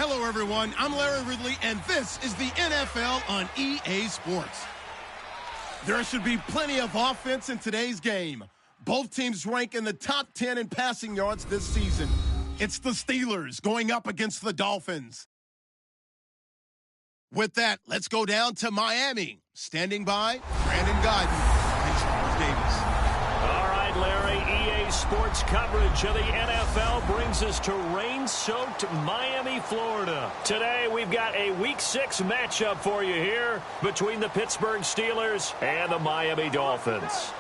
Hello, everyone. I'm Larry Ridley, and this is the NFL on EA Sports. There should be plenty of offense in today's game. Both teams rank in the top 10 in passing yards this season. It's the Steelers going up against the Dolphins. With that, let's go down to Miami. Standing by, Brandon Gaudin and Charles Davis. All right, Larry, EA Sports coverage of the NFL brings us to rain-soaked Miami, Florida. Today, we've got a Week 6 matchup for you here between the Pittsburgh Steelers and the Miami Dolphins.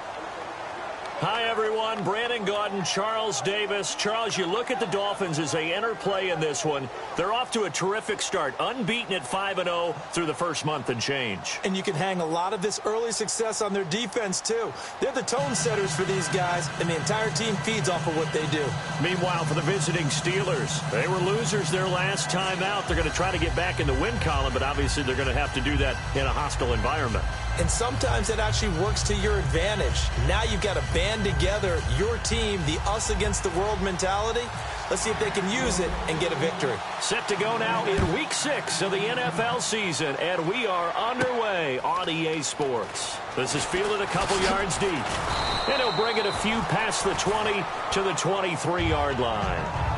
Hi, everyone. Brandon Gaudin, Charles Davis. Charles, you look at the Dolphins as they enter play in this one. They're off to a terrific start, unbeaten at 5-0 through the first month and change. And you can hang a lot of this early success on their defense, too. They're the tone setters for these guys, and the entire team feeds off of what they do. Meanwhile, for the visiting Steelers, they were losers their last time out. They're going to try to get back in the win column, but obviously they're going to have to do that in a hostile environment. And sometimes it actually works to your advantage. Now you've got to band together your team, the us against the world mentality. Let's see if they can use it and get a victory. Set to go now in Week 6 of the NFL season, and we are underway on EA Sports. This is fielded a couple yards deep, and he'll bring it a few past the 20 to the 23-yard line.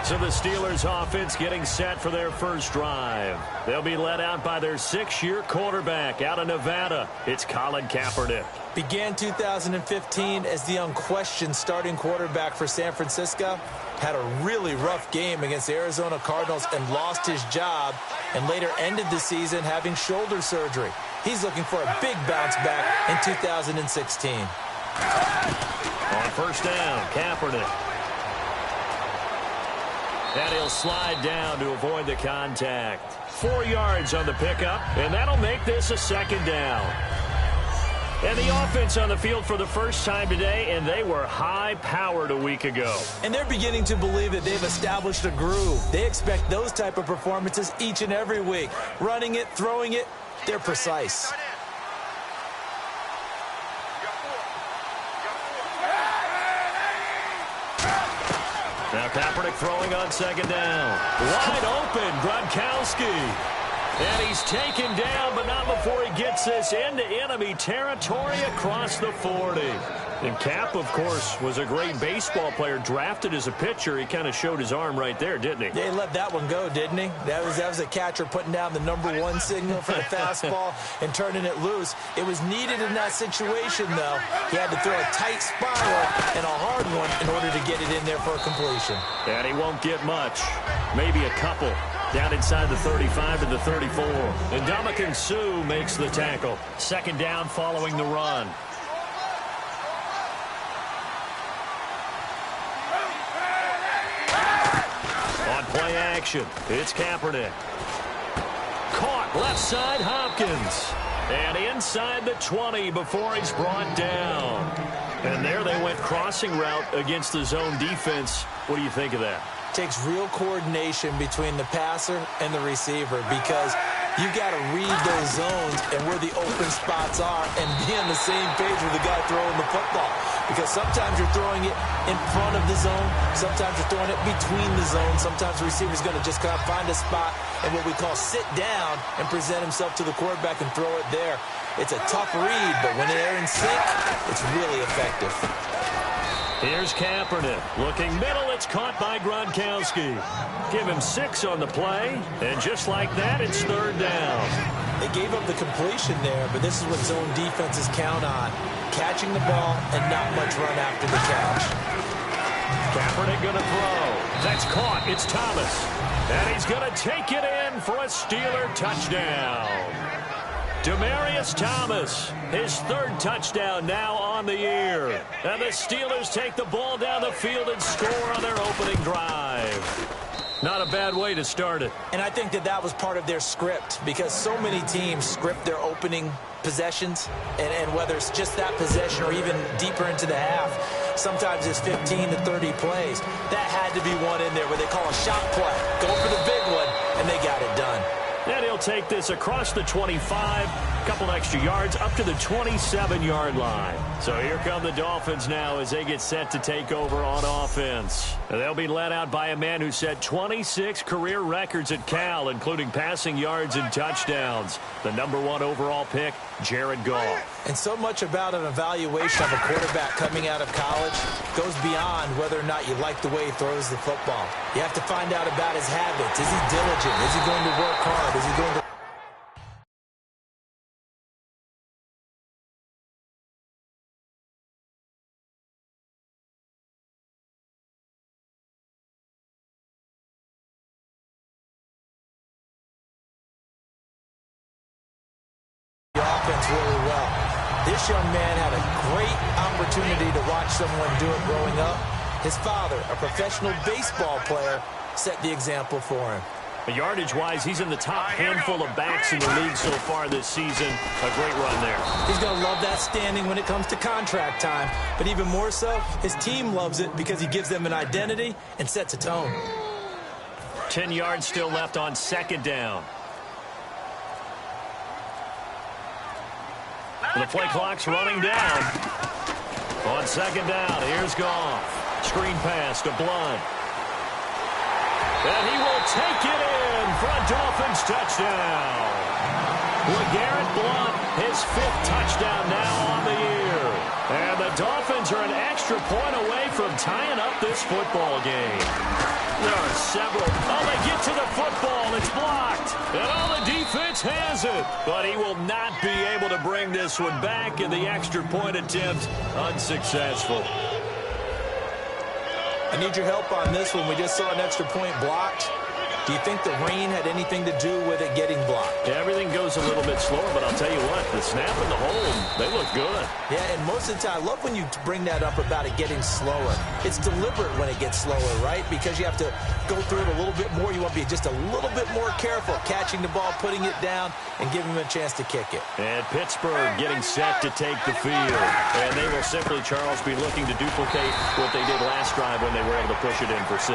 So the Steelers offense getting set for their first drive. They'll be led out by their 6-year quarterback out of Nevada. It's Colin Kaepernick. Began 2015 as the unquestioned starting quarterback for San Francisco. Had a really rough game against the Arizona Cardinals and lost his job, and later ended the season having shoulder surgery. He's looking for a big bounce back in 2016. On first down, Kaepernick. And he'll slide down to avoid the contact. 4 yards on the pickup, and that'll make this a second down. And the offense on the field for the first time today, and they were high-powered a week ago. And they're beginning to believe that they've established a groove. They expect those type of performances each and every week. Running it, throwing it, they're precise. Now Kaepernick throwing on second down. Wide open, Gronkowski. And he's taken down, but not before he gets this into enemy territory across the 40. And Cap, of course, was a great baseball player, drafted as a pitcher. He kind of showed his arm right there, didn't he? Yeah, he let that one go, didn't he? That was a catcher putting down the #1 signal for the fastball and turning it loose. It was needed in that situation, though. He had to throw a tight spiral and a hard one in order to get it in there for a completion. And he won't get much. Maybe a couple. Down inside the 35 to the 34. And Ndamukong Suh makes the tackle. Second down following the run. On play action, it's Kaepernick. Caught left side, Hopkins. And inside the 20 before he's brought down. And there they went crossing route against the zone defense. What do you think of that? Takes real coordination between the passer and the receiver, because you got to read those zones and where the open spots are and be on the same page with the guy throwing the football. Because sometimes you're throwing it in front of the zone, sometimes you're throwing it between the zones, sometimes the receiver's going to just kind of find a spot and what we call sit down and present himself to the quarterback and throw it there. It's a tough read, but when they're in sync, it's really effective. Here's Kaepernick. Looking middle, it's caught by Gronkowski. Give him 6 on the play, and just like that, it's third down. They gave up the completion there, but this is what zone defenses count on. Catching the ball and not much run after the catch. Kaepernick going to throw. That's caught. It's Thomas. And he's going to take it in for a Steeler touchdown. Demaryius Thomas, his third touchdown now on the year. And the Steelers take the ball down the field and score on their opening drive. Not a bad way to start it. And I think that was part of their script, because so many teams script their opening possessions, and whether it's just that possession or even deeper into the half, sometimes it's 15 to 30 plays. That had to be one in there where they call a shot play. Go for the big one, and they got it done. And he'll take this across the 25, a couple extra yards, up to the 27-yard line. So here come the Dolphins now as they get set to take over on offense. And they'll be led out by a man who set 26 career records at Cal, including passing yards and touchdowns. The #1 overall pick, Jared Goff. And so much about an evaluation of a quarterback coming out of college goes beyond whether or not you like the way he throws the football. You have to find out about his habits. Is he diligent? Is he going to work hard? Is he going to... offense really well. This young man had a great opportunity to watch someone do it growing up. His father, a professional baseball player, set the example for him. But yardage-wise, he's in the top handful of backs in the league so far this season. A great run there. He's going to love that standing when it comes to contract time. But even more so, his team loves it because he gives them an identity and sets a tone. 10 yards still left on second down. The play clock's running down. On second down, here's Goff. Screen pass to Blunt. And he will take it in for a Dolphins touchdown. LeGarrette Blunt, his 5th touchdown now on the year. And the Dolphins are an extra point away from tying up this football game. There are several. Oh, they get to the football. It's blocked. And all the defense has it. But he will not be able to bring this one back, and the extra point attempt unsuccessful. I need your help on this one. We just saw an extra point blocked. Do you think the rain had anything to do with it getting blocked? Yeah, everything goes a little bit slower, but I'll tell you what, the snap and the hold, they look good. Yeah, and most of the time, I love when you bring that up about it getting slower. It's deliberate when it gets slower, right? Because you have to go through it a little bit more. You want to be just a little bit more careful catching the ball, putting it down, and giving him a chance to kick it. And Pittsburgh getting set to take the field. And they will simply, Charles, be looking to duplicate what they did last drive when they were able to push it in for 6.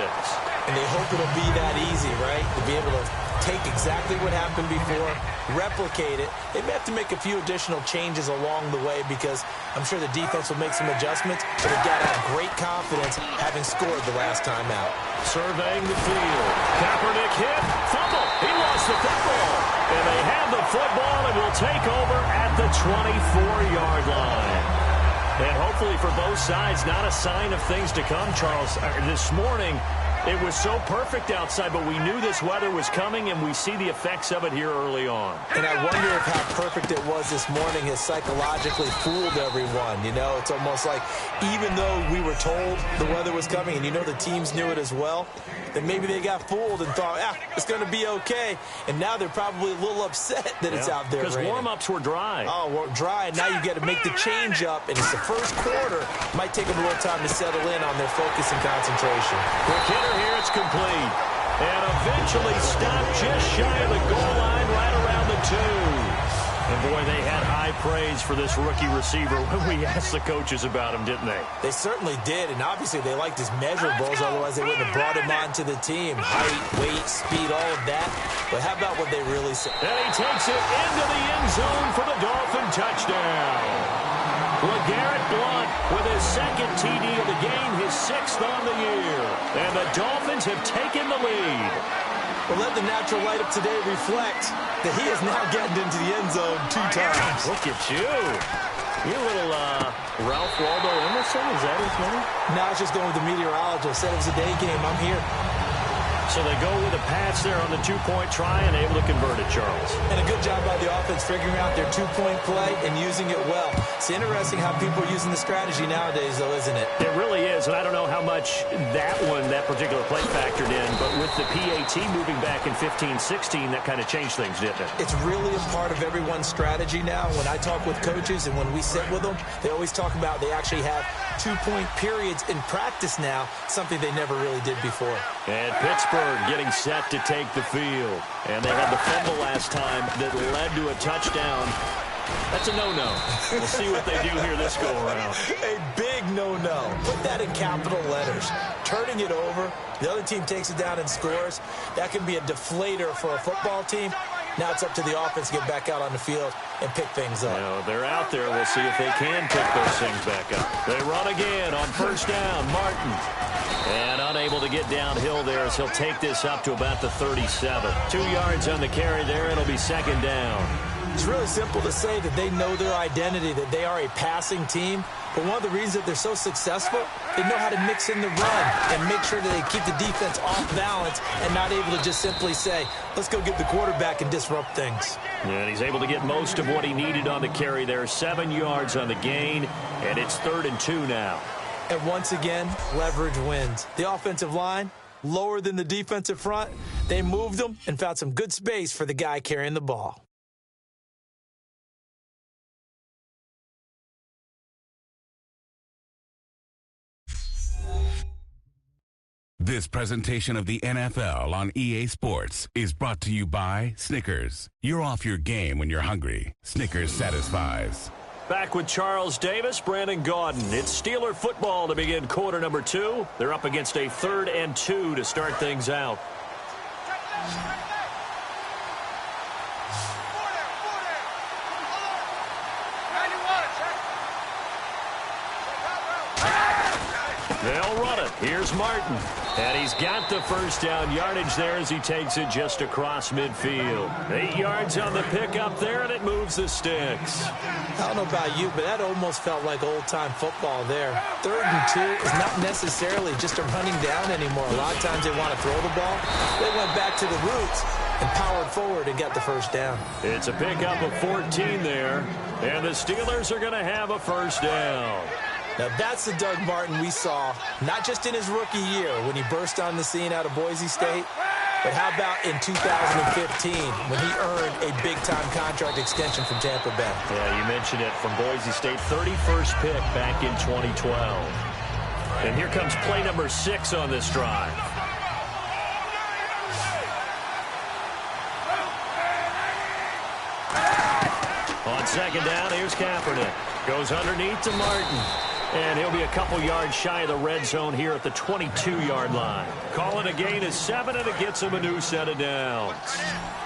And they hope it'll be that easy, right? To be able to take exactly what happened before, replicate it. They may have to make a few additional changes along the way because I'm sure the defense will make some adjustments, but they've got to have great confidence having scored the last time out. Surveying the field. Kaepernick hit. Fumble. He lost the football. And they have the football and will take over at the 24-yard line. And hopefully for both sides, not a sign of things to come, Charles. This morning, it was so perfect outside, but we knew this weather was coming, and we see the effects of it here early on. And I wonder if how perfect it was this morning has psychologically fooled everyone. You know, it's almost like even though we were told the weather was coming, and you know the teams knew it as well, then maybe they got fooled and thought, it's going to be okay. And now they're probably a little upset that it's out there because warm-ups were dry. Oh, well, dry, and now you got to make the change up, and it's the first quarter. Might take them a little time to settle in on their focus and concentration. Quick hitter here, it's complete. And eventually stopped just shy of the goal line right around the 2. And, boy, they had high praise for this rookie receiver when we asked the coaches about him, didn't they? They certainly did, and obviously they liked his measurables, otherwise they wouldn't have brought him onto the team. Height, weight, speed, all of that. But how about what they really said? And he takes it into the end zone for the Dolphin touchdown. LeGarrette Blunt with his 2nd TD of the game, his 6th on the year. And the Dolphins have taken the lead. Well, let the natural light of today reflect that he is now getting into the end zone 2 times. Look at you. You're a little Ralph Waldo Emerson, is that his name? No, I was just going with the meteorologist. Said it was a day game. I'm here. So they go with a pass there on the 2-point try and able to convert it, Charles. And a good job by the offense figuring out their 2-point play and using it well. It's interesting how people are using the strategy nowadays, though, isn't it? It really is, and I don't know how much that particular play factored in, but with the PAT moving back in 15-16, that kind of changed things, didn't it? It's really a part of everyone's strategy now. When I talk with coaches and when we sit with them, they always talk about they actually have 2-point periods in practice now, something they never really did before. And Pittsburgh getting set to take the field. And they had the fumble last time that led to a touchdown. That's a no-no. We'll see what they do here this go-around. A big no-no. Put that in capital letters. Turning it over, the other team takes it down and scores. That can be a deflator for a football team. Now it's up to the offense to get back out on the field and pick things up. Now they're out there. We'll see if they can pick those things back up. They run again on first down. Martin. And unable to get downhill there as he'll take this up to about the 37. 2 yards on the carry there. It'll be second down. It's really simple to say that they know their identity, that they are a passing team. But one of the reasons that they're so successful, they know how to mix in the run and make sure that they keep the defense off balance and not able to just simply say, let's go get the quarterback and disrupt things. And he's able to get most of what he needed on the carry there. 7 yards on the gain, and it's 3rd and 2 now. And once again, leverage wins. The offensive line, lower than the defensive front. They moved them and found some good space for the guy carrying the ball. This presentation of the NFL on EA Sports is brought to you by Snickers. You're off your game when you're hungry. Snickers satisfies. Back with Charles Davis, Brandon Gaudin. It's Steeler football to begin quarter number 2. They're up against a 3rd and 2 to start things out. They'll run it. Here's Martin. And he's got the first down yardage there as he takes it just across midfield. 8 yards on the pickup there, and it moves the sticks. I don't know about you, but that almost felt like old-time football there. 3rd and 2 is not necessarily just a running down anymore. A lot of times they want to throw the ball. They went back to the roots and powered forward and got the first down. It's a pickup of 14 there, and the Steelers are going to have a first down. Now, that's the Doug Martin we saw, not just in his rookie year when he burst on the scene out of Boise State, but how about in 2015 when he earned a big-time contract extension from Tampa Bay? Yeah, you mentioned it, from Boise State, 31st pick back in 2012. And here comes play number 6 on this drive. On second down, here's Kaepernick. Goes underneath to Martin. And he'll be a couple yards shy of the red zone here at the 22-yard line. Call it a gain of 7, and it gets him a new set of downs.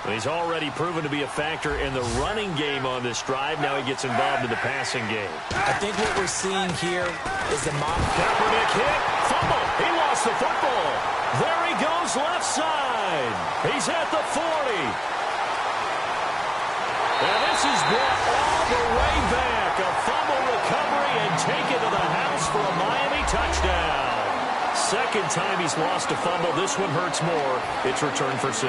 And he's already proven to be a factor in the running game on this drive. Now he gets involved in the passing game. I think what we're seeing here is the mock. Kaepernick hit. Fumble. He lost the football. There he goes left side. He's at the 40. And this is brought all the way back. A fumble recovery and taken to the house for a Miami touchdown. Second time he's lost a fumble. This one hurts more. It's returned for 6.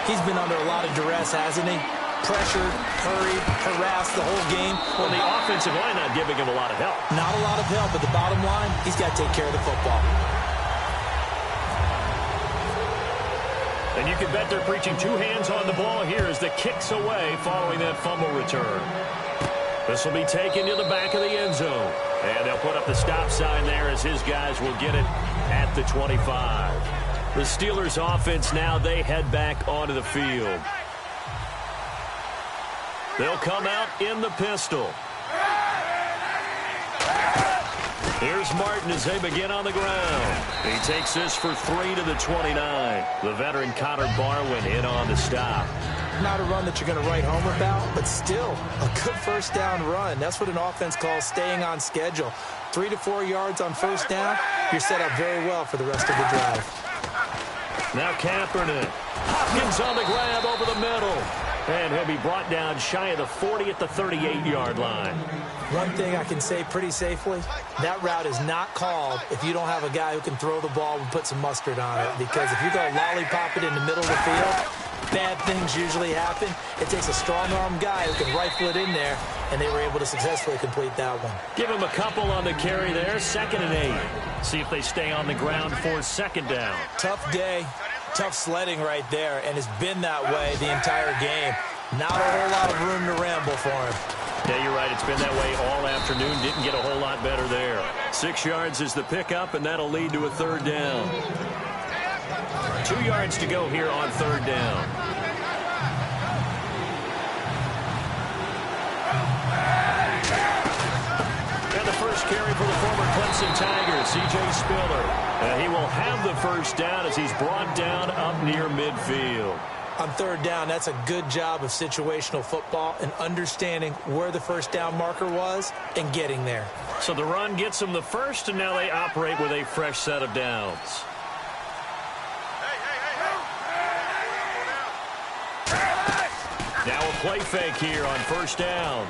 He's been under a lot of duress, hasn't he? Pressured, hurried, harassed the whole game. Well, the offensive line not giving him a lot of help. Not a lot of help, but the bottom line, he's got to take care of the football. And you can bet they're preaching 2 hands on the ball here as the kick's away following that fumble return. This will be taken to the back of the end zone. And they'll put up the stop sign there as his guys will get it at the 25. The Steelers offense now, they head back onto the field. They'll come out in the pistol. Here's Martin as they begin on the ground. He takes this for 3 to the 29. The veteran Connor Barwin in on the stop. Not a run that you're going to write home about, but still a good first down run. That's what an offense calls staying on schedule. 3 to 4 yards on first down, you're set up very well for the rest of the drive. Now Kaepernick. Hopkins on the grab over the middle. And he'll be brought down shy of the 40 at the 38-yard line. One thing I can say pretty safely, that route is not called if you don't have a guy who can throw the ball and put some mustard on it. Because if you go lollipop it in the middle of the field, bad things usually happen. It takes a strong-arm guy who can rifle it in there, and they were able to successfully complete that one. Give him a couple on the carry there, 2nd and 8. See if they stay on the ground for 2nd down. Tough day, tough sledding right there, and it's been that way the entire game. Not a whole lot of room to ramble for him. Yeah, you're right. It's been that way all afternoon. Didn't get a whole lot better there. 6 yards is the pickup, and that'll lead to a 3rd down. 2 yards to go here on 3rd down. And the first carry for the former Clemson Tigers, C.J. Spiller. And he will have the first down as he's brought down up near midfield. On third down, that's a good job of situational football and understanding where the first down marker was and getting there. So the run gets them the first, and now they operate with a fresh set of downs. Now a play fake here on first down.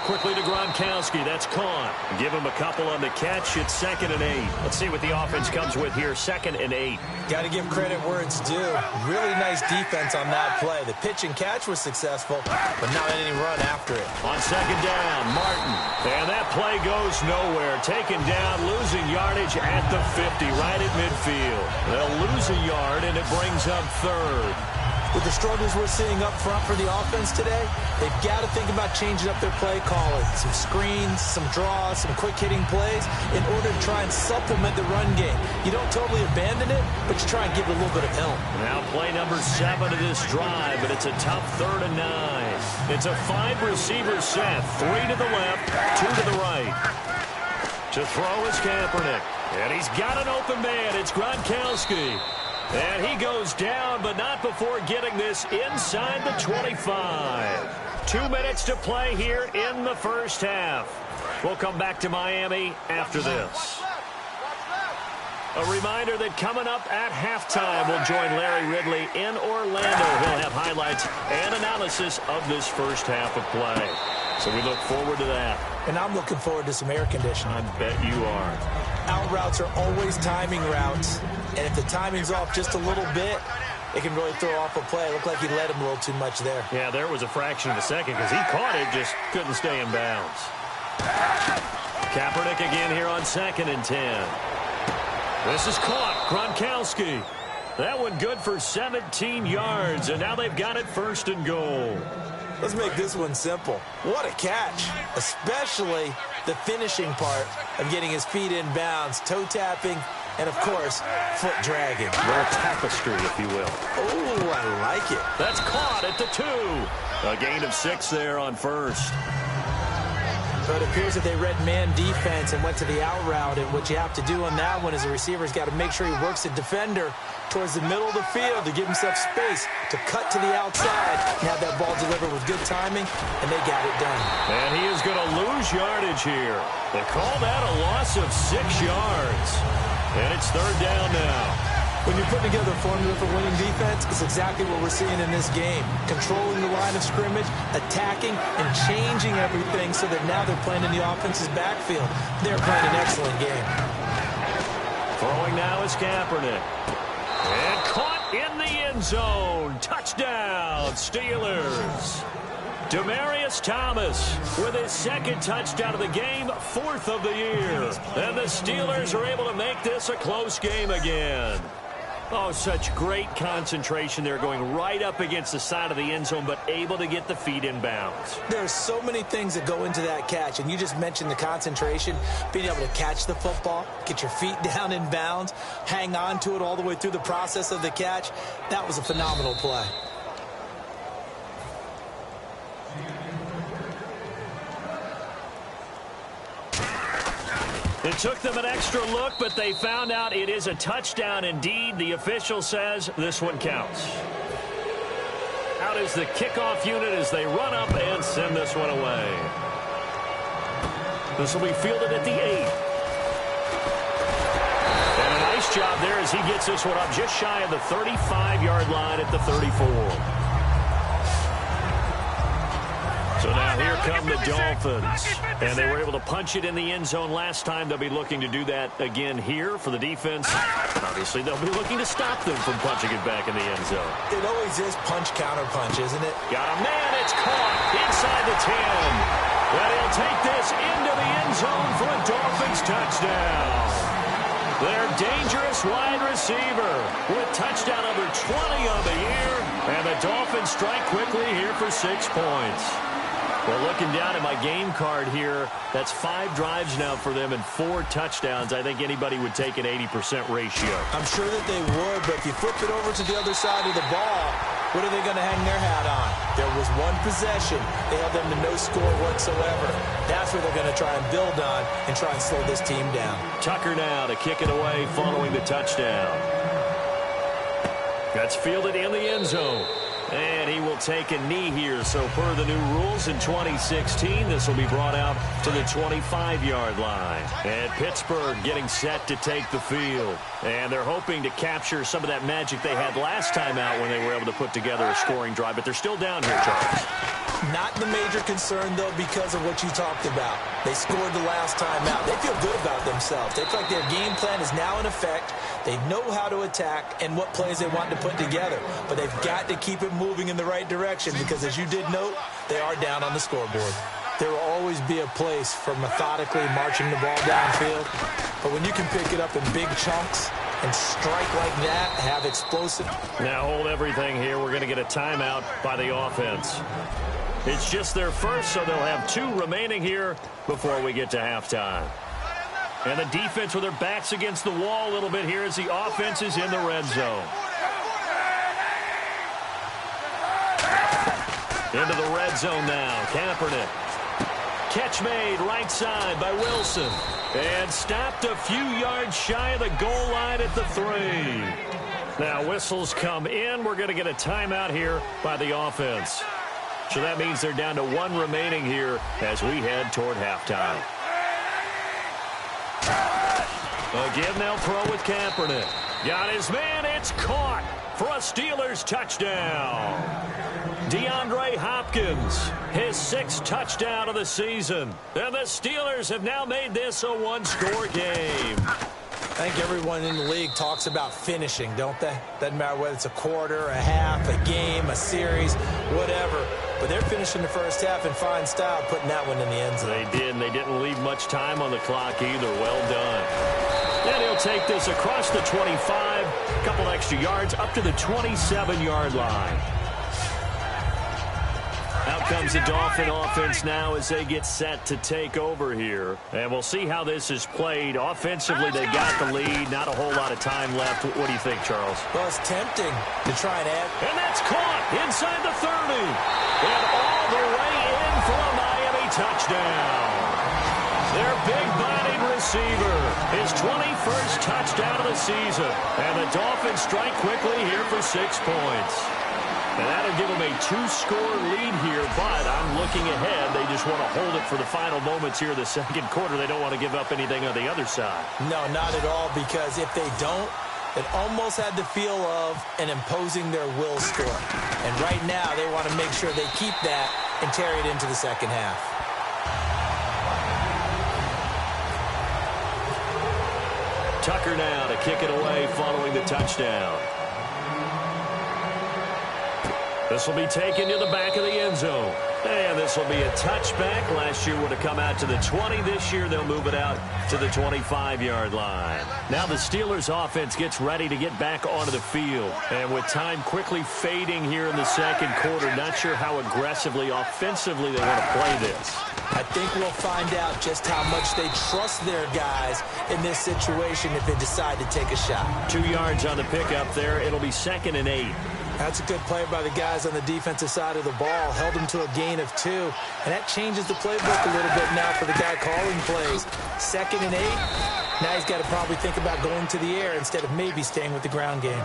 Quickly to Gronkowski. That's caught. Give him a couple on the catch. It's 2nd and 8. Let's see what the offense comes with here. 2nd and 8. Got to give credit where it's due. Really nice defense on that play. The pitch and catch was successful, but not any run after it. On 2nd down, Martin. And that play goes nowhere. Taken down, losing yardage at the 50, right at midfield. They'll lose a yard, and it brings up 3rd. With the struggles we're seeing up front for the offense today, they've got to think about changing up their play calling. Some screens, some draws, some quick-hitting plays in order to try and supplement the run game. You don't totally abandon it, but you try and give it a little bit of help. Now play number 7 of this drive, but it's a tough 3rd and 9. It's a 5-receiver set, 3 to the left, 2 to the right. To throw is Kaepernick. And he's got an open man. It's Gronkowski. And he goes down, but not before getting this inside the 25. 2 minutes to play here in the first half. We'll come back to Miami after this. A reminder that coming up at halftime, we'll join Larry Ridley in Orlando. He'll have highlights and analysis of this first half of play. So we look forward to that. And I'm looking forward to some air conditioning. I bet you are. Out routes are always timing routes. And if the timing's off just a little bit, it can really throw off a play. It looked like he led him a little too much there. Yeah, there was a fraction of a second because he caught it, just couldn't stay in bounds. Kaepernick again here on 2nd and 10. This is caught. Gronkowski. That one good for 17 yards, and now they've got it 1st and goal. Let's make this one simple. What a catch, especially the finishing part of getting his feet in bounds, toe tapping, and, of course, foot dragging. A little tapestry, if you will. Oh, I like it. That's caught at the 2. A gain of 6 there on 1st. So it appears that they read man defense and went to the out route, and what you have to do on that one is the receiver's got to make sure he works the defender towards the middle of the field to give himself space to cut to the outside and have that ball delivered with good timing, and they got it done. And he is going to lose yardage here. They call that a loss of 6 yards. And it's 3rd down now. When you put together a formula for winning defense, it's exactly what we're seeing in this game. Controlling the line of scrimmage, attacking, and changing everything so that now they're playing in the offense's backfield. They're playing an excellent game. Throwing now is Kaepernick. And caught in the end zone. Touchdown, Steelers. Demaryius Thomas with his 2nd touchdown of the game, 4th of the year. And the Steelers are able to make this a close game again. Oh, such great concentration there, going right up against the side of the end zone, but able to get the feet in bounds. There are so many things that go into that catch, and you just mentioned the concentration, being able to catch the football, get your feet down in bounds, hang on to it all the way through the process of the catch. That was a phenomenal play. It took them an extra look, but they found out it is a touchdown indeed. The official says this one counts. Out is the kickoff unit as they run up and send this one away. This will be fielded at the 8. And a nice job there as he gets this one up just shy of the 35-yard line at the 34. So now here come the Dolphins. And they were able to punch it in the end zone last time. They'll be looking to do that again here for the defense. Obviously, they'll be looking to stop them from punching it back in the end zone. It always is punch-counter-punch, isn't it? Got a man. It's caught inside the 10. And he'll take this into the end zone for a Dolphins touchdown. Their dangerous wide receiver with touchdown number 20 on the year. And the Dolphins strike quickly here for 6 points. Well, looking down at my game card here, that's 5 drives now for them and 4 touchdowns. I think anybody would take an 80% ratio. I'm sure that they would, but if you flip it over to the other side of the ball, what are they going to hang their hat on? There was one possession. They held them to no score whatsoever. That's what they're going to try and build on and try and slow this team down. Tucker now to kick it away following the touchdown. That's fielded in the end zone. And he will take a knee here. So per the new rules in 2016, this will be brought out to the 25-yard line. And Pittsburgh getting set to take the field. And they're hoping to capture some of that magic they had last time out when they were able to put together a scoring drive. But they're still down here, Charles. Not the major concern, though, because of what you talked about. They scored the last time out. They feel good about themselves. They feel like their game plan is now in effect. They know how to attack and what plays they want to put together. But they've got to keep it moving in the right direction because, as you did note, they are down on the scoreboard. There will always be a place for methodically marching the ball downfield. But when you can pick it up in big chunks and strike like that, have explosive. Now hold everything here. We're going to get a timeout by the offense. It's just their first, so they'll have 2 remaining here before we get to halftime. And the defense with their backs against the wall a little bit here as the offense is in the red zone. Into the red zone now. Kaepernick. Catch made right side by Wilson. And stopped a few yards shy of the goal line at the 3. Now whistles come in. We're going to get a timeout here by the offense. So that means they're down to 1 remaining here as we head toward halftime. Again, they'll throw with Kaepernick. Got his man. It's caught for a Steelers touchdown. DeAndre Hopkins, his 6th touchdown of the season. And the Steelers have now made this a 1-score game. I think everyone in the league talks about finishing, don't they? Doesn't matter whether it's a quarter, a half, a game, a series, whatever. But they're finishing the first half in fine style, putting that one in the end zone. They did, and they didn't leave much time on the clock either. Well done. And he'll take this across the 25, a couple extra yards, up to the 27-yard line. Out comes the Dolphin offense now as they get set to take over here. And we'll see how this is played. Offensively, they got the lead. Not a whole lot of time left. What do you think, Charles? Well, it's tempting to try and add. And that's caught inside the 30. And all the way in for a Miami touchdown. Their big-bodied receiver, his 21st touchdown of the season. And the Dolphins strike quickly here for 6 points. And that'll give them a 2-score lead here, but I'm looking ahead. They just want to hold it for the final moments here of the second quarter. They don't want to give up anything on the other side. No, not at all, because if they don't, it almost had the feel of an imposing their will score. And right now, they want to make sure they keep that and carry it into the second half. Tucker now to kick it away following the touchdown. This will be taken to the back of the end zone. And this will be a touchback. Last year would have come out to the 20. This year they'll move it out to the 25-yard line. Now the Steelers offense gets ready to get back onto the field. And with time quickly fading here in the second quarter, not sure how aggressively, offensively they want to play this. I think we'll find out just how much they trust their guys in this situation if they decide to take a shot. 2 yards on the pickup there. It'll be 2nd and 8. That's a good play by the guys on the defensive side of the ball. Held them to a gain of 2. And that changes the playbook a little bit now for the guy calling plays. 2nd and 8. Now he's got to probably think about going to the air instead of maybe staying with the ground game.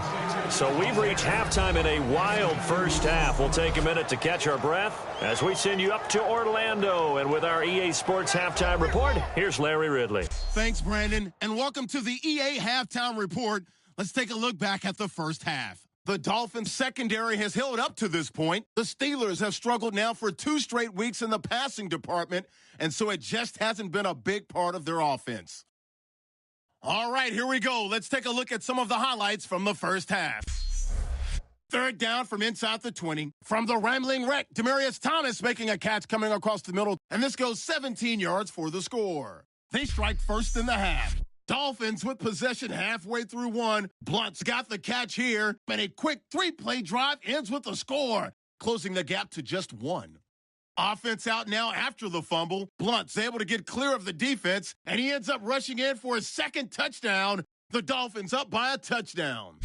So we've reached halftime in a wild first half. We'll take a minute to catch our breath as we send you up to Orlando. And with our EA Sports Halftime Report, here's Larry Ridley. Thanks, Brandon, and welcome to the EA Halftime Report. Let's take a look back at the first half. The Dolphins secondary has held up to this point. The Steelers have struggled now for 2 straight weeks in the passing department, and so it just hasn't been a big part of their offense. All right, here we go. Let's take a look at some of the highlights from the first half. 3rd down from inside the 20. From the rambling wreck, Demaryius Thomas making a catch coming across the middle, and this goes 17 yards for the score. They strike first in the half. Dolphins with possession halfway through 1. Blunt's got the catch here, and a quick 3-play drive ends with a score, closing the gap to just 1. Offense out now after the fumble. Blunt's able to get clear of the defense, and he ends up rushing in for his 2nd touchdown. The Dolphins up by a touchdown.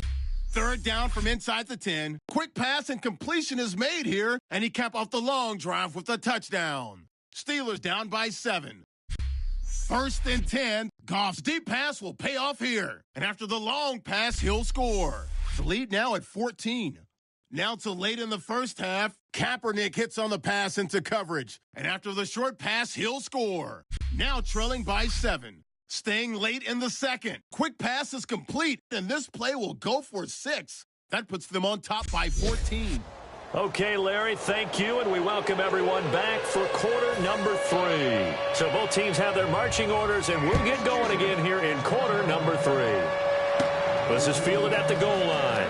3rd down from inside the 10. Quick pass and completion is made here, and he capped off the long drive with a touchdown. Steelers down by 7. 1st and 10. Goff's deep pass will pay off here. And after the long pass, he'll score. The lead now at 14. Now to late in the first half, Kaepernick hits on the pass into coverage. And after the short pass, he'll score. Now trailing by 7. Staying late in the second. Quick pass is complete, and this play will go for 6. That puts them on top by 14. Okay, Larry, thank you, and we welcome everyone back for quarter number 3. So both teams have their marching orders, and we'll get going again here in quarter number 3. This is fielded at the goal line.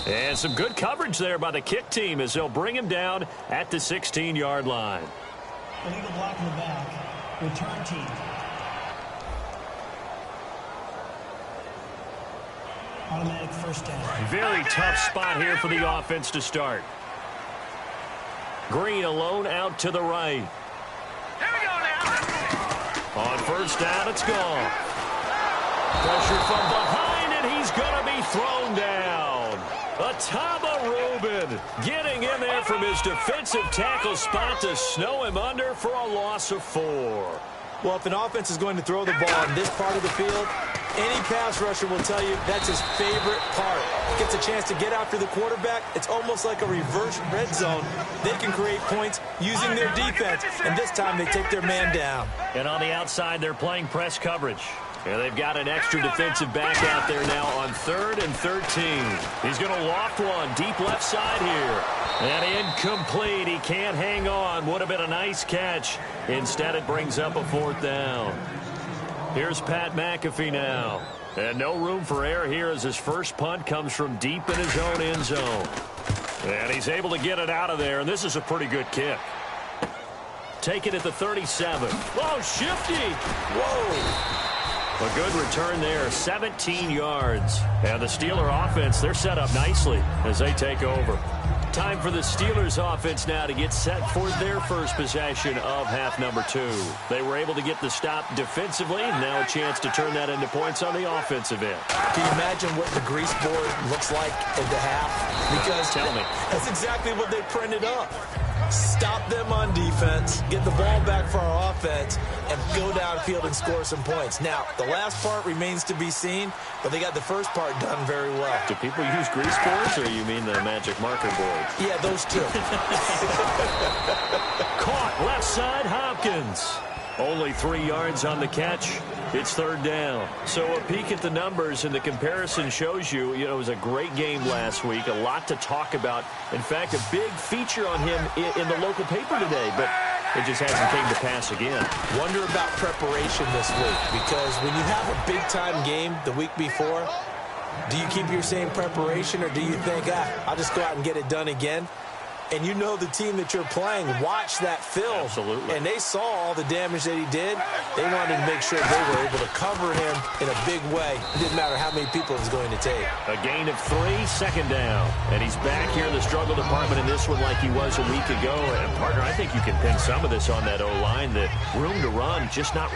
And some good coverage there by the kick team as they'll bring him down at the 16-yard line. Illegal block in the back. Return team. Automatic first down. Very tough spot here for the offense to start. Green alone out to the right. Here we go now. On first down, it's gone. Pressure from behind, and he's going to be thrown down. Ataba Rubin getting in there from his defensive tackle spot to snow him under for a loss of 4. Well, if an offense is going to throw the ball in this part of the field, any pass rusher will tell you that's his favorite part. Gets a chance to get after the quarterback. It's almost like a reverse red zone. They can create points using their defense, and this time they take their man down. And on the outside, they're playing press coverage. And they've got an extra defensive back out there now on 3rd and 13. He's going to loft one deep left side here. And incomplete. He can't hang on. Would have been a nice catch. Instead, it brings up a 4th down. Here's Pat McAfee now. And no room for error here as his first punt comes from deep in his own end zone. And he's able to get it out of there. And this is a pretty good kick. Take it at the 37. Oh, shifty. Whoa. A good return there, 17 yards. And the Steeler offense, they're set up nicely as they take over. Time for the Steelers offense now to get set for their first possession of half number 2. They were able to get the stop defensively. Now a chance to turn that into points on the offensive end. Can you imagine what the grease board looks like at the half? Because tell me. That's exactly what they printed up. Stop them on defense, get the ball back for our offense, and go downfield and score some points. Now, the last part remains to be seen, but they got the first part done very well. Do people use grease boards, or you mean the magic marker boards? Yeah, those two. Caught left side, Hopkins. Only 3 yards on the catch. It's 3rd down. So a peek at the numbers, and the comparison shows you, it was a great game last week. A lot to talk about. In fact, a big feature on him in the local paper today, but it just hasn't came to pass again. Wonder about preparation this week, because when you have a big-time game the week before, do you keep your same preparation, or do you think, I'll just go out and get it done again? And you know the team that you're playing watched that film. Absolutely. And they saw all the damage that he did. They wanted to make sure they were able to cover him in a big way. It didn't matter how many people it was going to take. A gain of 3, 2nd down. And he's back here in the struggle department in this one like he was a week ago. And, partner, I think you can pin some of this on that O-line. The room to run, just not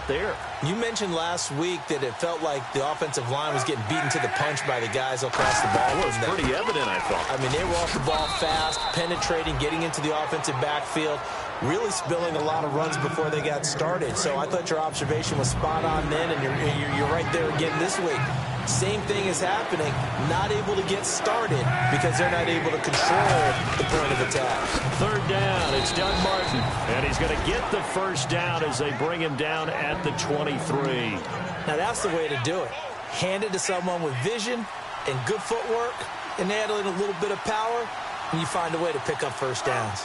there. You mentioned last week that it felt like the offensive line was getting beaten to the punch by the guys across the ball. It was pretty evident, I thought. I mean, they were off the ball fast, penetrating, getting into the offensive backfield, really spilling a lot of runs before they got started. So I thought your observation was spot on then, and you're right there again this week. Same thing is happening, not able to get started because they're not able to control the point of attack. 3rd down, it's Doug Martin, and he's going to get the first down as they bring him down at the 23. Now that's the way to do it. Hand it to someone with vision and good footwork, and add in a little bit of power, and you find a way to pick up first downs.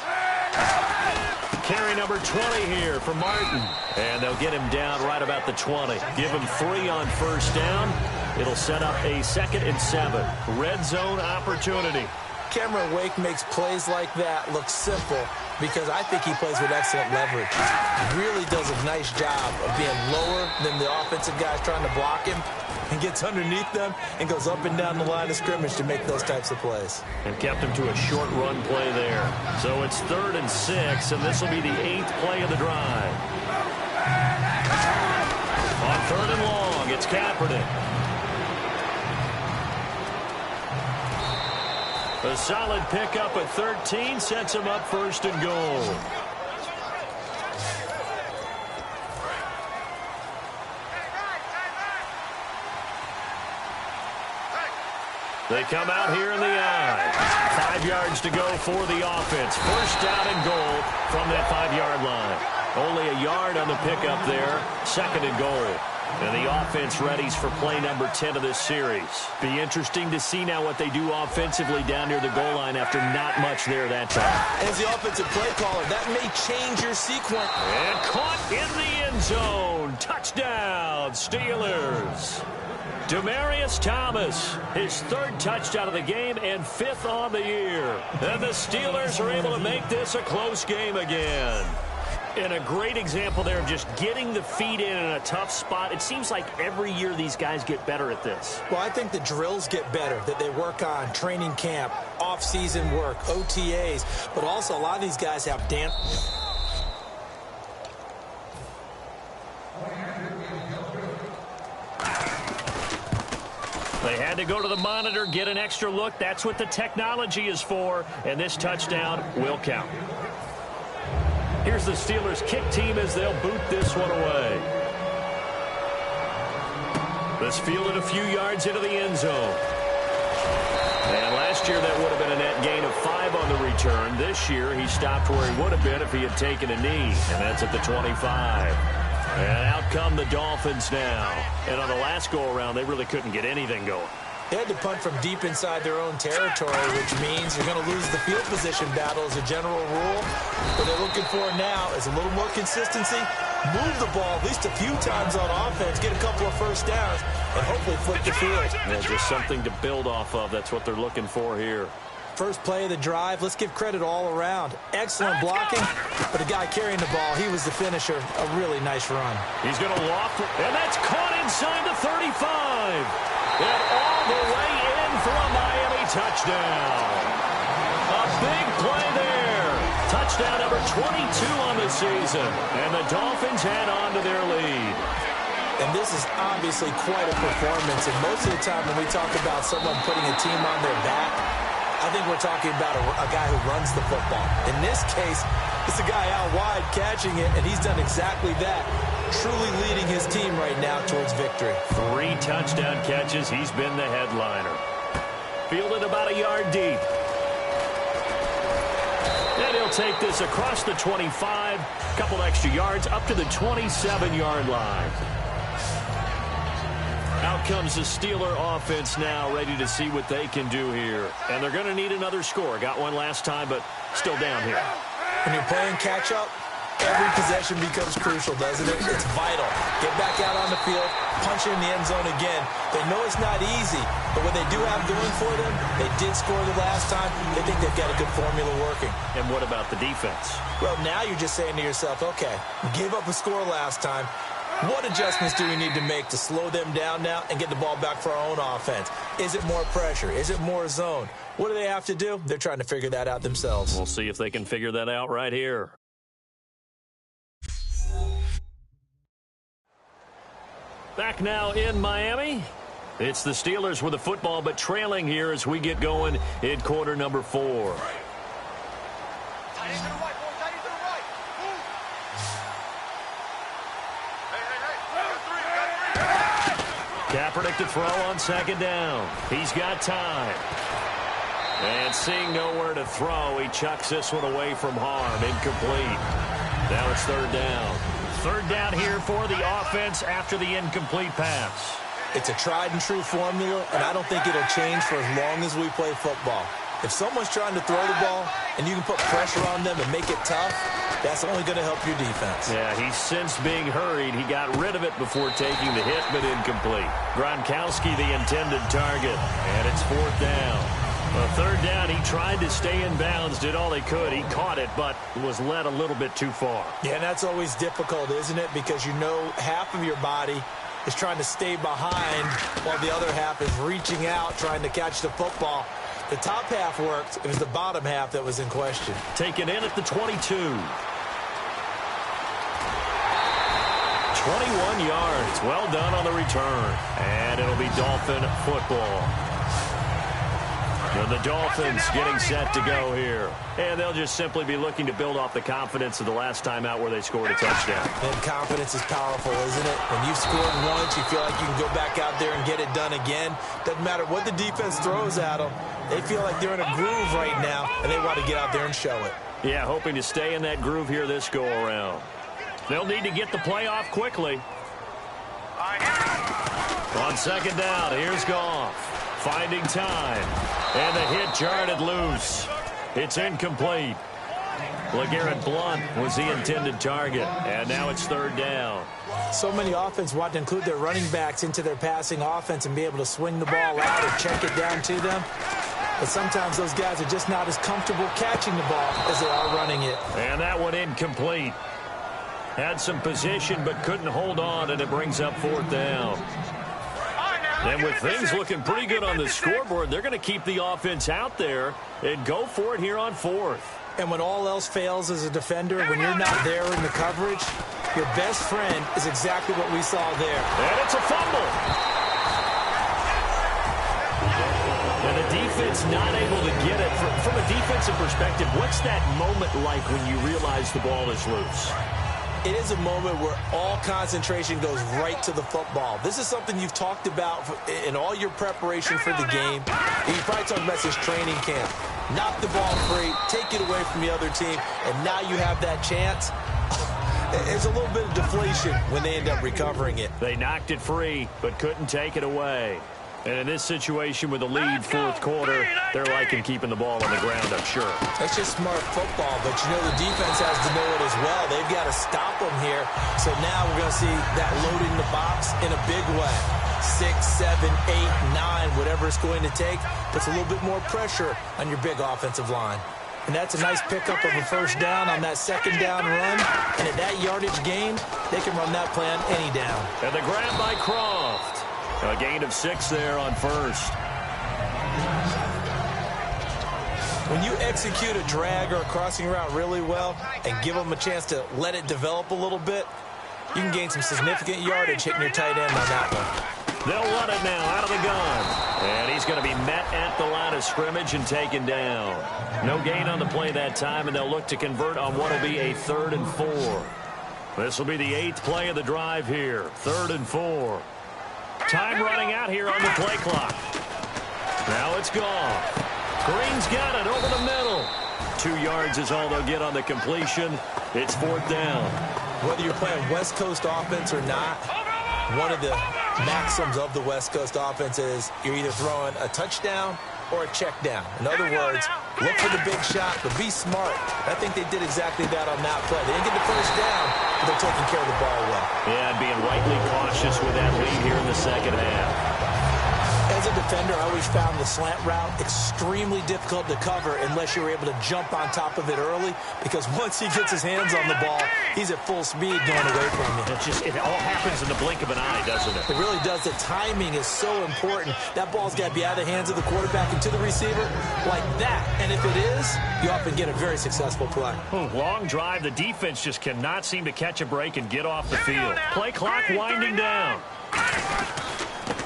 Carry number 20 here for Martin. And they'll get him down right about the 20. Give him 3 on first down. It'll set up a 2nd and 7. Red zone opportunity. Cameron Wake makes plays like that look simple because I think he plays with excellent leverage. He really does a nice job of being lower than the offensive guys trying to block him, and gets underneath them and goes up and down the line of scrimmage to make those types of plays. And kept him to a short run play there. So it's 3rd and 6, and this will be the 8th play of the drive. On 3rd and long, it's Kaepernick. A solid pickup at 13 sets him up 1st and goal. They come out here in the I. 5 yards to go for the offense. First down and goal from that 5-yard line. Only a yard on the pickup there. Second and goal. And the offense readies for play number 10 of this series. Be interesting to see now what they do offensively down near the goal line after not much there that time. As the offensive play caller, that may change your sequence. And caught in the end zone. Touchdown, Steelers. Demaryius Thomas, his 3rd touchdown of the game and 5th on the year. And the Steelers are able to make this a close game again. And a great example there of just getting the feet in a tough spot. It seems like every year these guys get better at this. Well, I think the drills get better that they work on, training camp, off-season work, OTAs. But also a lot of these guys have They had to go to the monitor, get an extra look. That's what the technology is for, and this touchdown will count. Here's the Steelers kick team as they'll boot this one away. This fielded a few yards into the end zone. And last year that would have been a net gain of 5 on the return. This year he stopped where he would have been if he had taken a knee, and that's at the 25. And out come the Dolphins now. And on the last go-around, they really couldn't get anything going. They had to punt from deep inside their own territory, which means you're going to lose the field position battle as a general rule. What they're looking for now is a little more consistency, move the ball at least a few times on offense, get a couple of first downs, and hopefully flip the field. Yeah, just something to build off of. That's what they're looking for here. First play of the drive, let's give credit all around. Excellent blocking, but the guy carrying the ball, he was the finisher. A really nice run. He's going to loft, and that's caught inside the 35. And all the way in for a Miami touchdown. A big play there. Touchdown number 22 on the season. And the Dolphins head on to their lead. And this is obviously quite a performance. And most of the time when we talk about someone putting a team on their back, I think we're talking about a guy who runs the football. In this case, it's a guy out wide catching it, and he's done exactly that. Truly leading his team right now towards victory. 3 touchdown catches. He's been the headliner. Fielded about a yard deep. And he'll take this across the 25. Couple extra yards up to the 27-yard line. Out comes the Steeler offense now, ready to see what they can do here. And they're going to need another score. Got one last time, but still down here. When you're playing catch-up, every possession becomes crucial, doesn't it? It's vital. Get back out on the field, punch it in the end zone again. They know it's not easy, but what they do have going for them, they did score the last time. They think they've got a good formula working. And what about the defense? Well, now you're just saying to yourself, okay, gave up a score last time. What adjustments do we need to make to slow them down now and get the ball back for our own offense? Is it more pressure? Is it more zone? What do they have to do? They're trying to figure that out themselves. We'll see if they can figure that out right here. Back now in Miami. It's the Steelers with the football, but trailing here as we get going in quarter number 4. Kaepernick to throw on second down. He's got time. And seeing nowhere to throw, he chucks this one away from harm. Incomplete. Now it's third down. Third down here for the offense after the incomplete pass. It's a tried-and-true formula, and I don't think it'll change for as long as we play football. If someone's trying to throw the ball and you can put pressure on them and make it tough, that's only going to help your defense. Yeah, he's since being hurried. He got rid of it before taking the hit, but incomplete. Gronkowski, the intended target, and it's fourth down. A third down, he tried to stay in bounds, did all he could. He caught it, but was led a little bit too far. Yeah, and that's always difficult, isn't it? Because you know half of your body is trying to stay behind while the other half is reaching out, trying to catch the football. The top half worked. It was the bottom half that was in question. Taken in at the 22. 21 yards. Well done on the return. And it'll be Dolphin football. And the Dolphins getting set to go here. And they'll just simply be looking to build off the confidence of the last time out where they scored a touchdown. And confidence is powerful, isn't it? When you've scored once, you feel like you can go back out there and get it done again. Doesn't matter what the defense throws at them. They feel like they're in a groove right now, and they want to get out there and show it. Yeah, hoping to stay in that groove here this go-around. They'll need to get the play off quickly. On second down, here's Goff. Finding time. And the hit jarred loose. It's incomplete. LeGarrette Blount was the intended target. And now it's third down. So many offenses want to include their running backs into their passing offense and be able to swing the ball out or check it down to them. But sometimes those guys are just not as comfortable catching the ball as they are running it. And that one incomplete. Had some position but couldn't hold on, and it brings up fourth down. And with things looking pretty good on the scoreboard, they're going to keep the offense out there and go for it here on fourth. And when all else fails as a defender, when you're not there in the coverage, your best friend is exactly what we saw there. And it's a fumble. And the defense not able to get it. From a defensive perspective, what's that moment like when you realize the ball is loose? It is a moment where all concentration goes right to the football. This is something you've talked about in all your preparation for the game. You probably talked about this training camp. Knock the ball free, take it away from the other team, and now you have that chance. There's a little bit of deflation when they end up recovering it. They knocked it free, but couldn't take it away. And in this situation with the lead fourth quarter, they're liking keeping the ball on the ground, I'm sure. That's just smart football, but you know the defense has to know it as well. They've got to stop them here. So now we're going to see that loading the box in a big way. 6, 7, 8, 9, whatever it's going to take, puts a little bit more pressure on your big offensive line. And that's a nice pickup of a first down on that second down run. And at that yardage gain, they can run that play on any down. And the grab by Croft. A gain of 6 there on first. When you execute a drag or a crossing route really well and give them a chance to let it develop a little bit, you can gain some significant yardage hitting your tight end on that one. They'll run it now out of the gun. And he's going to be met at the line of scrimmage and taken down. No gain on the play that time, and they'll look to convert on what will be a 3rd and 4. This will be the 8th play of the drive here. 3rd and 4. Time running out here on the play clock. Now it's gone. Green's got it over the middle. 2 yards is all they'll get on the completion. It's 4th down. Whether you're playing West Coast offense or not, one of the maxims of the West Coast offense is you're either throwing a touchdown or a check down. In other words, look for the big shot, but be smart. I think they did exactly that on that play. They didn't get the first down, but they're taking care of the ball well. Yeah, and being rightly cautious with that lead here in the second half. As a defender, I always found the slant route extremely difficult to cover unless you were able to jump on top of it early, because once he gets his hands on the ball, he's at full speed going away from you. It all happens in the blink of an eye, doesn't it? It really does. The timing is so important. That ball's got to be out of the hands of the quarterback and to the receiver like that. And if it is, you often get a very successful play. Long drive. The defense just cannot seem to catch a break and get off the field. Play clock winding down.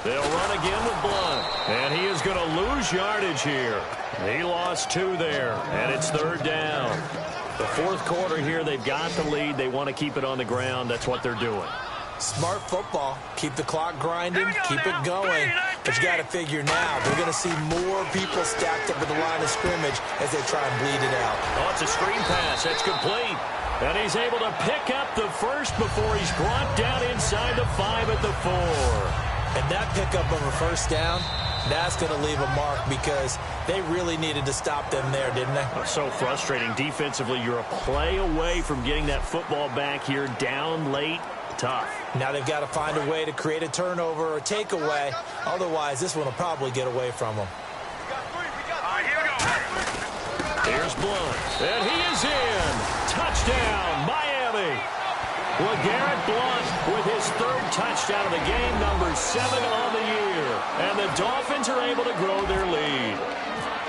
They'll run again with Blount. And he is going to lose yardage here. He lost 2 there, and it's 3rd down. The fourth quarter here, they've got the lead. They want to keep it on the ground. That's what they're doing. Smart football. Keep the clock grinding. Keep it going. But you got to figure now, they're going to see more people stacked up at the line of scrimmage as they try and bleed it out. Oh, it's a screen pass. That's complete. And he's able to pick up the first before he's brought down inside the 5 at the 4. And that pickup of a first down, that's going to leave a mark because they really needed to stop them there, didn't they? Oh, so frustrating. Defensively, you're a play away from getting that football back here down late. Tough. Now they've got to find a way to create a turnover or takeaway. Otherwise, this one will probably get away from them. Here's Blount. And he is in. Touchdown, Miami. LeGarrette Blount with his 3rd touchdown of the game, number 7 on the year. And the Dolphins are able to grow their lead.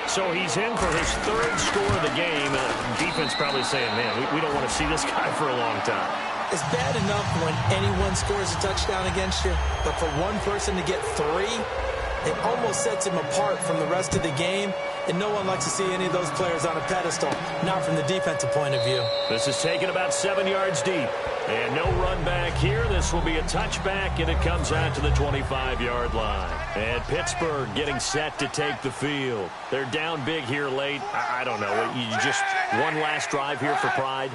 So he's in for his 3rd score of the game. Defense probably saying, man, we don't want to see this guy for a long time. It's bad enough when anyone scores a touchdown against you, but for one person to get 3, it almost sets him apart from the rest of the game, and no one likes to see any of those players on a pedestal, not from the defensive point of view. This is taken about 7 yards deep. And no run back here. This will be a touchback, and it comes out to the 25-yard line. And Pittsburgh getting set to take the field. They're down big here late. I don't know. You just one last drive here for pride?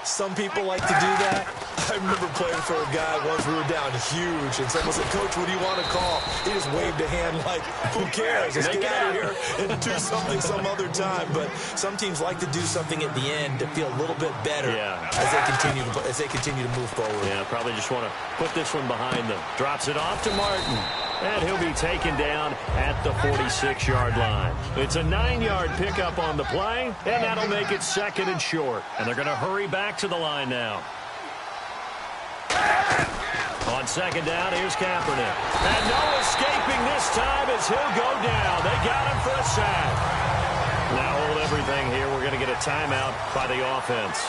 Some people like to do that. I remember playing for a guy once we were down huge, and someone said, "Coach, what do you want to call?" He just waved a hand like, who cares? Let's get out of here and do something some other time. But some teams like to do something at the end to feel a little bit better as they continue to move forward. Yeah, probably just want to put this one behind them. Drops it off to Martin. And he'll be taken down at the 46-yard line. It's a 9-yard pickup on the play, and that'll make it 2nd and short. And they're going to hurry back to the line now. On 2nd down, here's Kaepernick. And no escaping this time as he'll go down. They got him for a sack. Now hold everything here. We're going to get a timeout by the offense.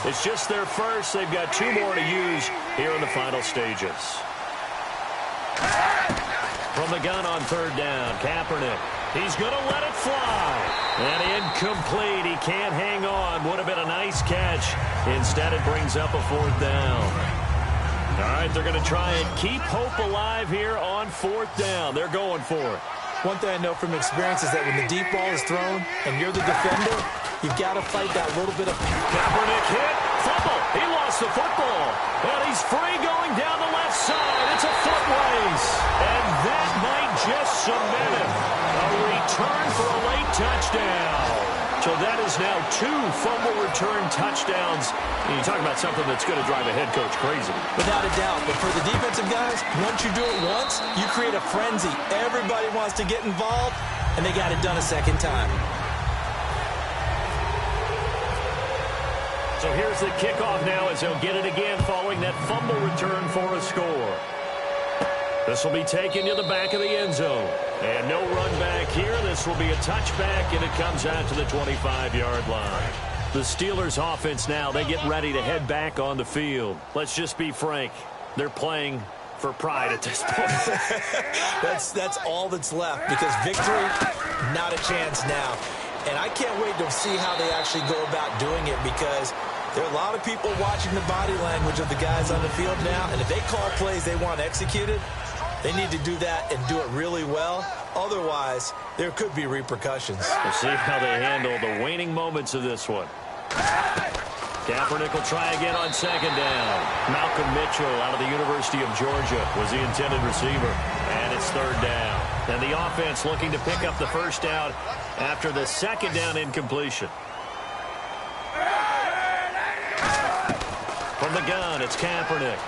It's just their first. They've got 2 more to use here in the final stages. From the gun on 3rd down, Kaepernick. He's going to let it fly. And incomplete. He can't hang on. Would have been a nice catch. Instead, it brings up a 4th down. All right, they're going to try and keep hope alive here on 4th down. They're going for it. One thing I know from experience is that when the deep ball is thrown and you're the defender, you've got to fight that little bit of... Kaepernick hit. Fumble. He lost the football. And he's free going down the left side. It's a foot race. And that might just cement it. A return for a late touchdown. So that is now 2 fumble return touchdowns. And you talk about something that's going to drive a head coach crazy. Without a doubt. But for the defensive guys, once you do it once, you create a frenzy. Everybody wants to get involved, and they got it done a 2nd time. So here's the kickoff now as they'll get it again following that fumble return for a score. This will be taken to the back of the end zone. And no run back here. This will be a touchback, and it comes out to the 25-yard line. The Steelers offense now, they get ready to head back on the field. Let's just be frank. They're playing for pride at this point. That's all that's left, because victory, not a chance now. And I can't wait to see how they actually go about doing it, because there are a lot of people watching the body language of the guys on the field now, and if they call plays they want executed, they need to do that and do it really well. Otherwise, there could be repercussions. We'll see how they handle the waning moments of this one. Kaepernick will try again on 2nd down. Malcolm Mitchell out of the University of Georgia was the intended receiver. And it's 3rd down. And the offense looking to pick up the 1st down after the 2nd down incompletion. From the gun, it's Kaepernick.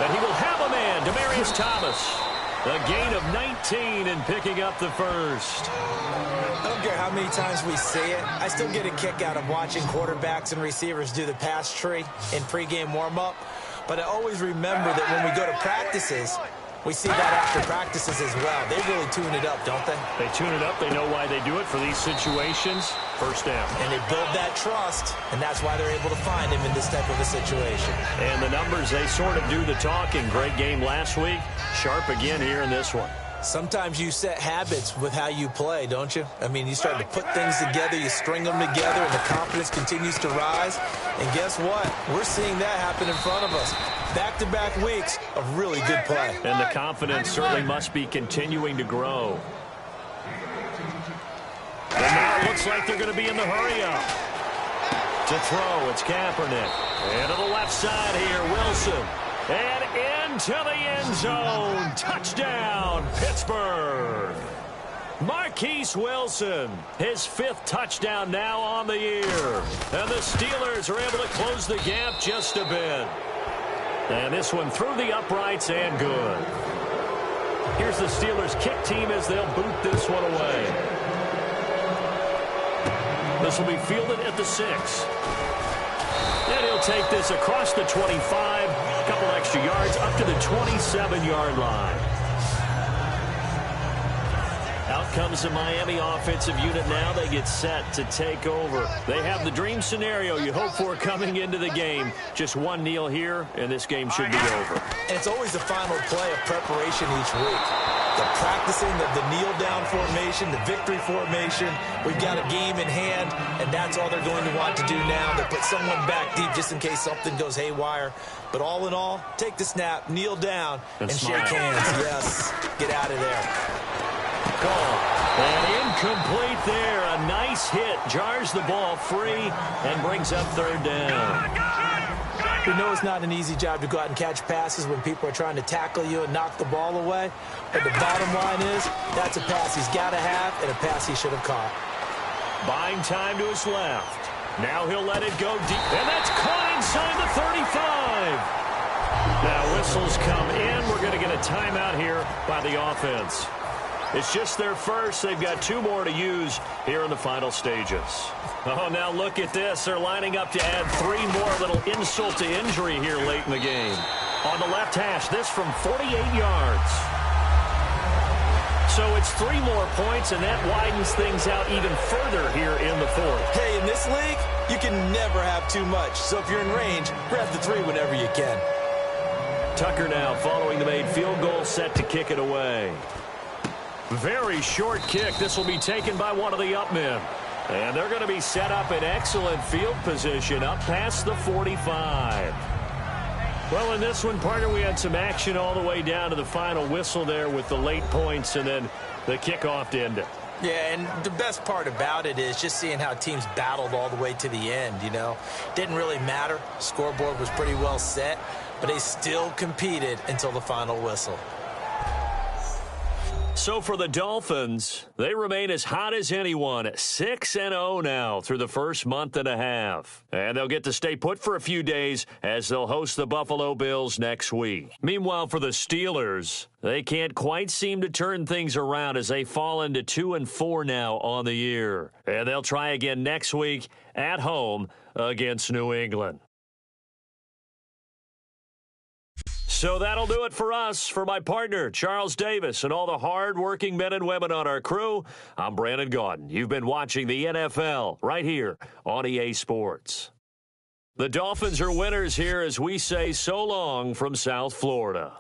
And he will have a man, Demaryius Thomas. A gain of 19 and picking up the 1st. I don't care how many times we see it. I still get a kick out of watching quarterbacks and receivers do the pass tree in pregame warm-up. But I always remember that when we go to practices, we see that after practices as well. They really tune it up, don't they? They tune it up. They know why they do it for these situations. 1st down. And they build that trust, and that's why they're able to find him in this type of a situation. And the numbers, they sort of do the talking. Great game last week. Sharp again here in this one. Sometimes you set habits with how you play, don't you? I mean, you start to put things together, you string them together, and the confidence continues to rise. And guess what? We're seeing that happen in front of us. Back-to-back weeks of really good play. And the confidence certainly must be continuing to grow. And now it looks like they're going to be in the hurry-up. To throw, it's Kaepernick. And to the left side here, Wilson. And into the end zone. Touchdown, Pittsburgh. Marquise Wilson, his 5th touchdown now on the year. And the Steelers are able to close the gap just a bit. And this one through the uprights and good. Here's the Steelers kick team as they'll boot this one away. This will be fielded at the 6. And he'll take this across the 25, a couple extra yards, up to the 27-yard line. Out comes the Miami offensive unit now. They get set to take over. They have the dream scenario you hope for coming into the game. Just one kneel here, and this game should be over. And it's always the final play of preparation each week. They're practicing the kneel-down formation, the victory formation. We've got a game in hand, and that's all they're going to want to do now. They put someone back deep just in case something goes haywire. But all in all, take the snap, kneel down, and shake hands. Yes, get out of there. Goal. And incomplete there. A nice hit. Jars the ball free and brings up third down. We know it's not an easy job to go out and catch passes when people are trying to tackle you and knock the ball away. But the bottom line is, that's a pass he's got to have and a pass he should have caught. Buying time to his left. Now he'll let it go deep. And that's caught inside the 35. Now whistles come in. We're going to get a timeout here by the offense. It's just their first. They've got 2 more to use here in the final stages. Oh, now look at this. They're lining up to add 3 more. Little insult to injury here late in the game. On the left hash, this from 48 yards. So it's 3 more points, and that widens things out even further here in the fourth. Hey, in this league, you can never have too much. So if you're in range, grab the 3 whenever you can. Tucker now following the made field goal, set to kick it away. Very short kick. This will be taken by one of the up men. And they're going to be set up in excellent field position up past the 45. Well, in this one, partner, we had some action all the way down to the final whistle there with the late points and then the kickoff to end it. Yeah, and the best part about it is just seeing how teams battled all the way to the end, you know. Didn't really matter. Scoreboard was pretty well set, but they still competed until the final whistle. So for the Dolphins, they remain as hot as anyone, 6-0 now through the first month and a half. And they'll get to stay put for a few days as they'll host the Buffalo Bills next week. Meanwhile, for the Steelers, they can't quite seem to turn things around as they fall into 2-4 now on the year. And they'll try again next week at home against New England. So that'll do it for us. For my partner, Charles Davis, and all the hard-working men and women on our crew, I'm Brandon Gaudin. You've been watching the NFL right here on EA Sports. The Dolphins are winners here as we say so long from South Florida.